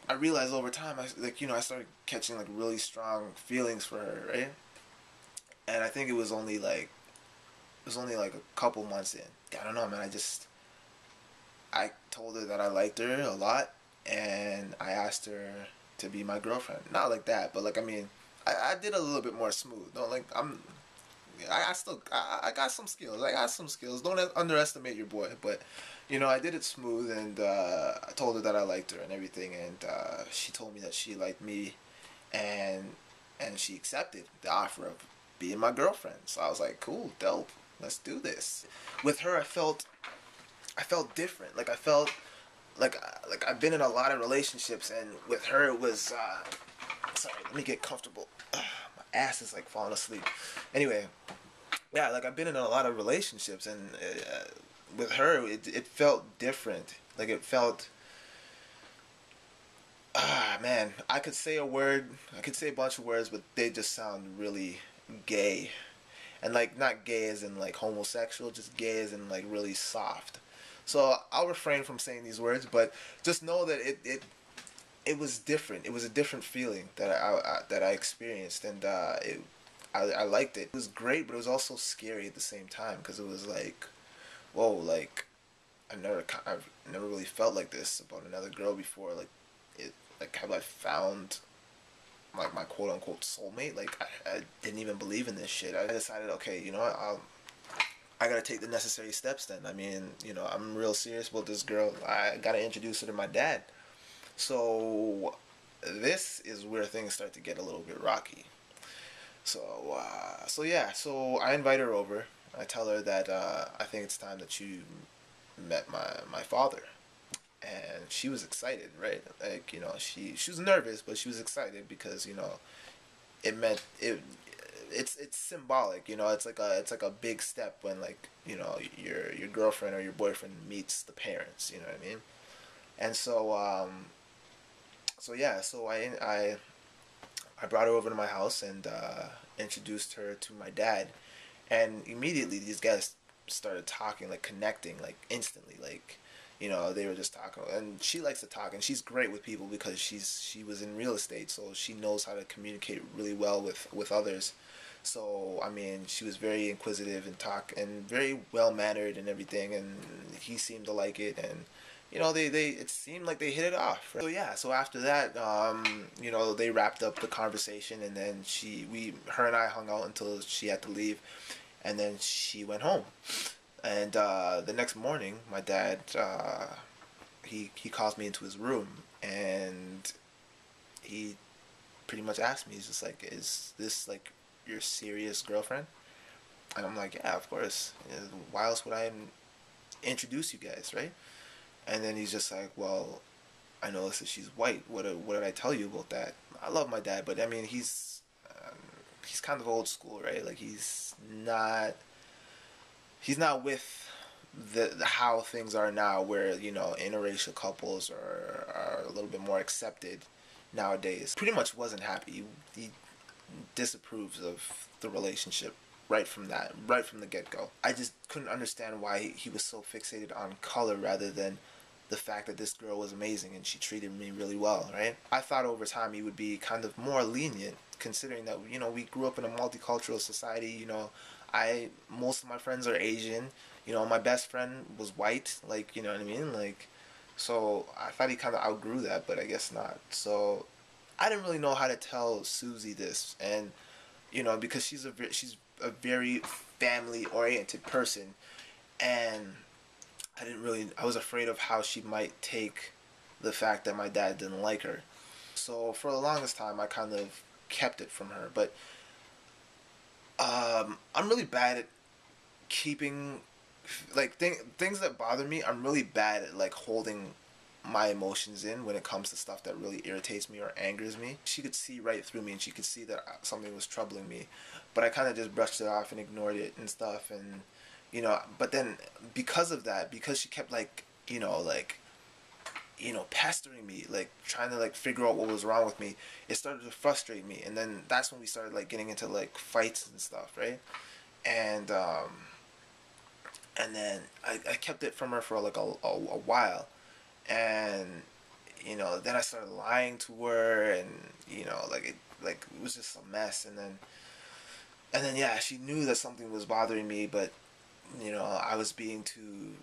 I realized over time, I started catching like really strong feelings for her, right? And I think it was only like a couple months in. I don't know, man. I told her that I liked her a lot, and I asked her to be my girlfriend. Not like that, but like, I mean, I did a little bit more smooth. Don't like I still I got some skills. I got some skills. Don't underestimate your boy. But I did it smooth, and I told her that I liked her and everything, and she told me that she liked me, and she accepted the offer of being my girlfriend. So I was like, cool, dope. Let's do this. With her, I felt different. Like I felt like I've been in a lot of relationships, and with her it was. Sorry, let me get comfortable. My ass is like falling asleep. Anyway, yeah, like I've been in a lot of relationships, and with her it felt different. Like it felt. Man, I could say a word. I could say a bunch of words, but they just sound really gay, and like not gay as in like homosexual, just gay as in like really soft. So I'll refrain from saying these words, but just know that it was different. It was a different feeling that I experienced, and I liked it. It was great, but it was also scary at the same time because it was like, whoa, like I've never really felt like this about another girl before. Like have I found like my quote unquote soulmate? Like I didn't even believe in this shit. I decided, okay, you know what, I gotta take the necessary steps then. I mean, I'm real serious about this girl. I gotta introduce her to my dad. So this is where things start to get a little bit rocky. So yeah, so I invite her over. I tell her that I think it's time that you met my father, and she was excited, right? Like she was nervous, but she was excited because it meant it's symbolic. It's like a big step when like your girlfriend or your boyfriend meets the parents. You know what I mean? And so yeah, so I brought her over to my house and introduced her to my dad, and immediately these guys started talking, like connecting, like instantly, like they were just talking, and she likes to talk, and she's great with people because she was in real estate, so she knows how to communicate really well with others. So I mean, she was very inquisitive and talk and very well mannered and everything, and he seemed to like it, and they it seemed like they hit it off. Right? So yeah, so after that, they wrapped up the conversation, and then her and I hung out until she had to leave, and then she went home. And the next morning, my dad he calls me into his room, and he pretty much asked me, he's just like, "Is this like your serious girlfriend?" And I'm like, "Yeah, of course. Why else would I introduce you guys, right?" And then he's just like, "Well, I noticed that she's white. What did I tell you about that?" I love my dad, but I mean, he's kind of old school, right? Like he's not with the how things are now, where interracial couples are a little bit more accepted nowadays. Pretty much wasn't happy. He disapproves of the relationship right from the get-go. I just couldn't understand why he was so fixated on color rather than the fact that this girl was amazing and she treated me really well, right? I thought over time he would be kind of more lenient, considering that we grew up in a multicultural society. I most of my friends are Asian. My best friend was white. Like, you know what I mean? Like, so I thought he kind of outgrew that, but I guess not. So I didn't really know how to tell Suzy this, and because she's a very family oriented person, and I was afraid of how she might take the fact that my dad didn't like her. So for the longest time, I kind of kept it from her. But I'm really bad at keeping like things that bother me. I'm really bad at like holding my emotions in when it comes to stuff that really irritates me or angers me. She could see right through me, and she could see that something was troubling me, but I kind of just brushed it off and ignored it and stuff. And but then because of that, because she kept like pestering me, like trying to like figure out what was wrong with me, it started to frustrate me, and then that's when we started like getting into like fights and stuff, right? And then I kept it from her for like a while, and then I started lying to her, and it was just a mess. And then yeah, she knew that something was bothering me, but I was being too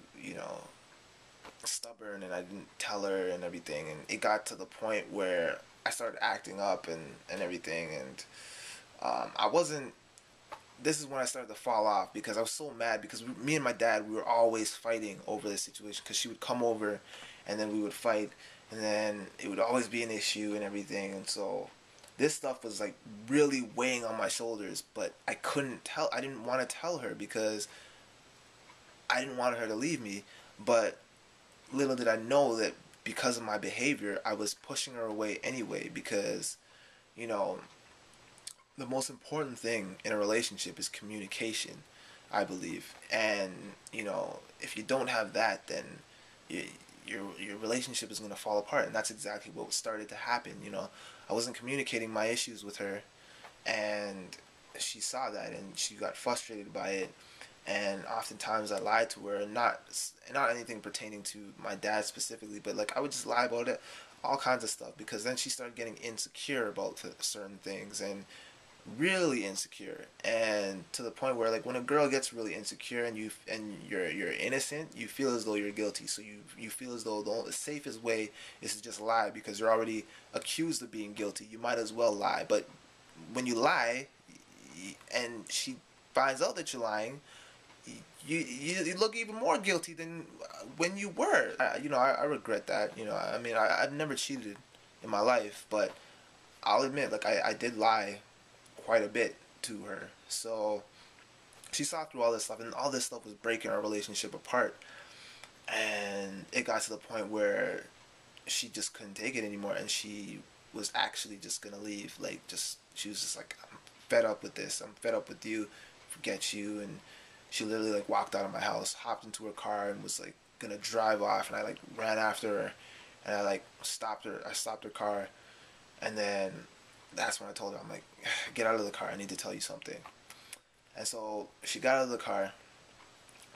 stubborn, and I didn't tell her and everything, and it got to the point where I started acting up and everything, and I wasn't. This is when I started to fall off because I was so mad because me and my dad, we were always fighting over this situation because she would come over, and then we would fight, and then it would always be an issue and everything, and so this stuff was like really weighing on my shoulders, but I couldn't tell. I didn't want to tell her because I didn't want her to leave me, but little did I know that because of my behavior, I was pushing her away anyway because, you know, the most important thing in a relationship is communication, I believe. And, if you don't have that, then you, your relationship is going to fall apart. And that's exactly what started to happen. I wasn't communicating my issues with her, and she saw that and she got frustrated by it. And oftentimes I lied to her, not anything pertaining to my dad specifically, but like I would just lie about it, all kinds of stuff, because then she started getting insecure about certain things, and really insecure, and to the point where, like, when a girl gets really insecure and you're innocent, you feel as though you're guilty, so you feel as though the safest way is to just lie because you're already accused of being guilty. You might as well lie. But when you lie and she finds out that you're lying, you look even more guilty than when you were. I regret that. I mean, I've never cheated in my life, but I'll admit, like, I did lie quite a bit to her. So she saw through all this stuff, and all this stuff was breaking our relationship apart. And it got to the point where she just couldn't take it anymore, and she was actually just gonna leave. Like, she was just like, I'm fed up with this. I'm fed up with you. Forget you. And she literally, like, walked out of my house, hopped into her car, and was like gonna drive off. And I, like, ran after her, and I, like, stopped her. I stopped her car, and then that's when I told her, I'm like, get out of the car. I need to tell you something. And so she got out of the car.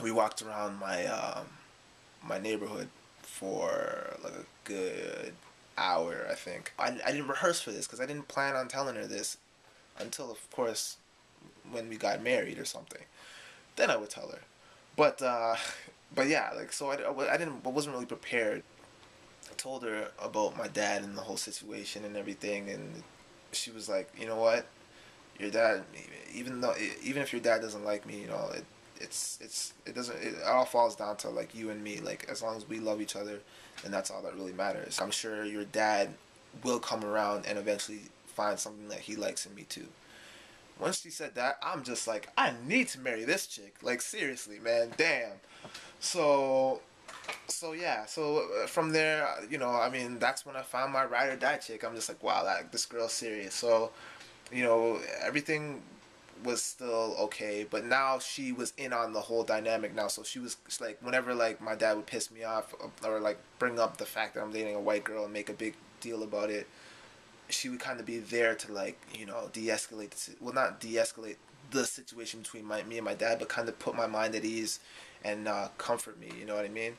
We walked around my neighborhood for like a good hour, I think. I didn't rehearse for this because I didn't plan on telling her this until, of course, when we got married or something. Then I would tell her. But yeah, like, so I wasn't really prepared. I told her about my dad and the whole situation and everything, and she was like, you know what, your dad, even if your dad doesn't like me, it all falls down to, like, you and me. Like, as long as we love each other, then that's all that really matters. I'm sure your dad will come around and eventually find something that he likes in me too. Once she said that, I'm just like, I need to marry this chick. Like, seriously, man, damn. So yeah, from there, I mean, that's when I found my ride or die chick. I'm just like, wow, this girl's serious. So, everything was still okay, but now she was in on the whole dynamic now. So she was like, whenever, like, my dad would piss me off, or like bring up the fact that I'm dating a white girl and make a big deal about it, she would kind of be there to, like, de-escalate well, not de-escalate the situation between me and my dad, but kind of put my mind at ease and comfort me. You know what I mean?